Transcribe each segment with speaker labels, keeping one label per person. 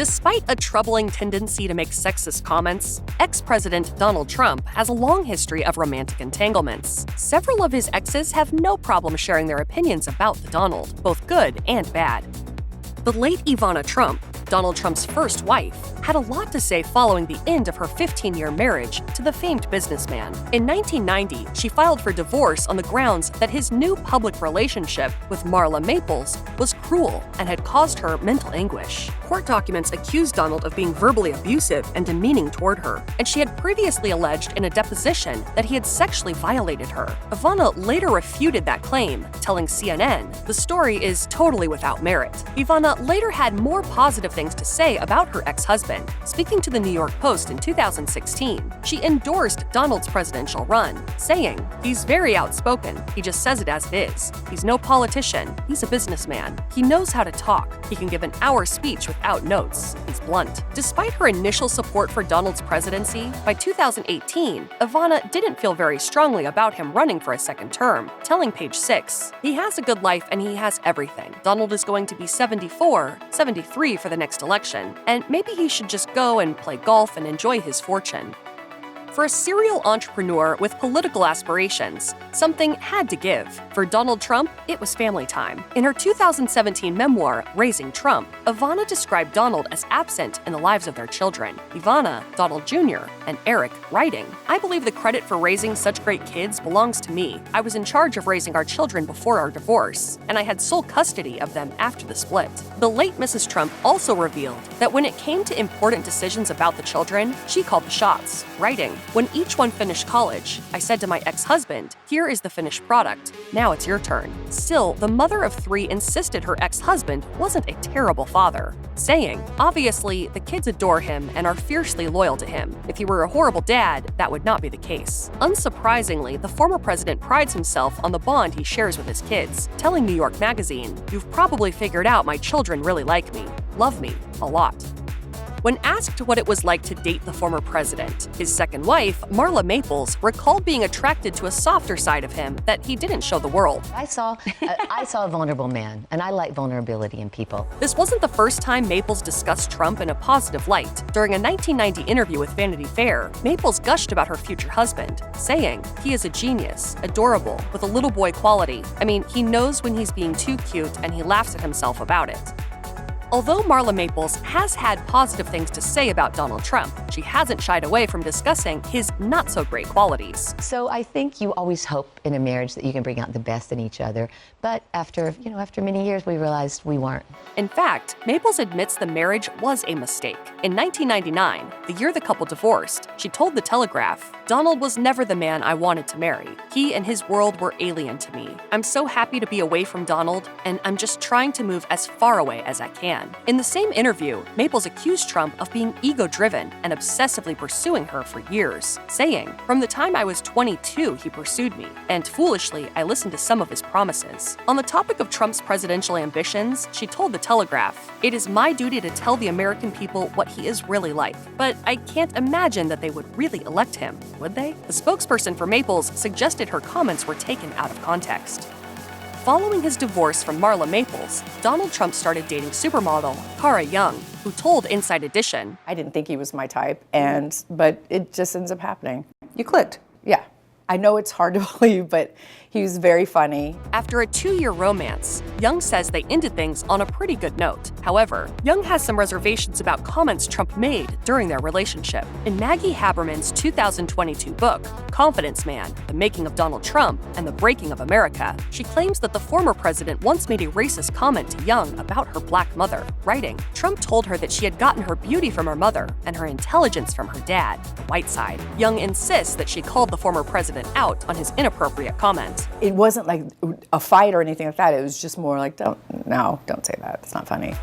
Speaker 1: Despite a troubling tendency to make sexist comments, ex-President Donald Trump has a long history of romantic entanglements. Several of his exes have no problem sharing their opinions about the Donald, both good and bad. The late Ivana Trump, Donald Trump's first wife, had a lot to say following the end of her 15-year marriage to the famed businessman. In 1990, she filed for divorce on the grounds that his new public relationship with Marla Maples was cruel and had caused her mental anguish. Court documents accused Donald of being verbally abusive and demeaning toward her, and she had previously alleged in a deposition that he had sexually violated her. Ivana later refuted that claim, telling CNN the story is totally without merit. Ivana later had more positive things to say about her ex-husband. Speaking to the New York Post in 2016, she endorsed Donald's presidential run, saying, "He's very outspoken. He just says it as it is. He's no politician. He's a businessman. He knows how to talk. He can give an hour speech without notes. He's blunt." Despite her initial support for Donald's presidency, by 2018, Ivana didn't feel very strongly about him running for a second term, telling Page 6, "He has a good life and he has everything. Donald is going to be 74, 73 for the next election, and maybe he should just go and play golf and enjoy his fortune." For a serial entrepreneur with political aspirations, something had to give. For Donald Trump, it was family time. In her 2017 memoir, Raising Trump, Ivana described Donald as absent in the lives of their children, Ivana, Donald Jr., and Eric, writing, "I believe the credit for raising such great kids belongs to me. I was in charge of raising our children before our divorce, and I had sole custody of them after the split." The late Mrs. Trump also revealed that when it came to important decisions about the children, she called the shots, writing, "When each one finished college, I said to my ex-husband, 'Here is the finished product. Now it's your turn.'" Still, the mother of three insisted her ex-husband wasn't a terrible father, saying, "Obviously, the kids adore him and are fiercely loyal to him. If he were a horrible dad, that would not be the case." Unsurprisingly, the former president prides himself on the bond he shares with his kids, telling New York Magazine, "You've probably figured out my children really like me, love me, a lot." When asked what it was like to date the former president, his second wife, Marla Maples, recalled being attracted to a softer side of him that he didn't show the world.
Speaker 2: I saw a vulnerable man, and I like vulnerability in people.
Speaker 1: This wasn't the first time Maples discussed Trump in a positive light. During a 1990 interview with Vanity Fair, Maples gushed about her future husband, saying, "He is a genius, adorable, with a little boy quality. I mean, he knows when he's being too cute and he laughs at himself about it." Although Marla Maples has had positive things to say about Donald Trump, she hasn't shied away from discussing his not-so-great qualities.
Speaker 2: So I think you always hope in a marriage that you can bring out the best in each other, but after many years, we realized we weren't.
Speaker 1: In fact, Maples admits the marriage was a mistake. In 1999, the year the couple divorced, she told The Telegraph, "Donald was never the man I wanted to marry. He and his world were alien to me. I'm so happy to be away from Donald, and I'm just trying to move as far away as I can." In the same interview, Maples accused Trump of being ego-driven and obsessively pursuing her for years, saying, "From the time I was 22, he pursued me, and foolishly, I listened to some of his promises." On the topic of Trump's presidential ambitions, she told The Telegraph, "It is my duty to tell the American people what he is really like, but I can't imagine that they would really elect him, would they?" The spokesperson for Maples suggested her comments were taken out of context. Following his divorce from Marla Maples, Donald Trump started dating supermodel Cara Young, who told Inside Edition,
Speaker 3: "I didn't think he was my type, but it just ends up happening. You clicked, yeah. I know it's hard to believe, but he was very funny."
Speaker 1: After a 2-year romance, Young says they ended things on a pretty good note. However, Young has some reservations about comments Trump made during their relationship. In Maggie Haberman's 2022 book, Confidence Man, The Making of Donald Trump and the Breaking of America, she claims that the former president once made a racist comment to Young about her black mother, writing, "Trump told her that she had gotten her beauty from her mother and her intelligence from her dad, the white side." Young insists that she called the former president out on his inappropriate comment.
Speaker 3: It wasn't like a fight or anything like that. It was just more like, don't say that. It's not funny.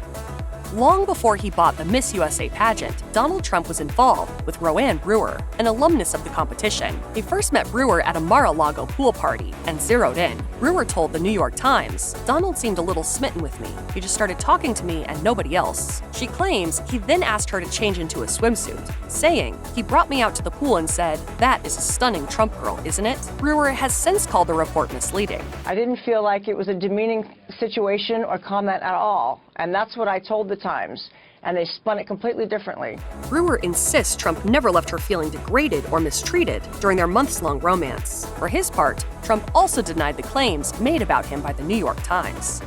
Speaker 1: Long before he bought the Miss USA pageant, Donald Trump was involved with Rowanne Brewer, an alumnus of the competition. He first met Brewer at a Mar-a-Lago pool party and zeroed in. Brewer told the New York Times, "Donald seemed a little smitten with me. He just started talking to me and nobody else." She claims he then asked her to change into a swimsuit, saying, "He brought me out to the pool and said, 'That is a stunning Trump girl, isn't it?'" Brewer has since called the report misleading.
Speaker 4: "I didn't feel like it was a demeaning situation or comment at all, and that's what I told the Times. and they spun it completely differently.
Speaker 1: Brewer insists Trump never left her feeling degraded or mistreated during their months-long romance. For his part, Trump also denied the claims made about him by the New York Times.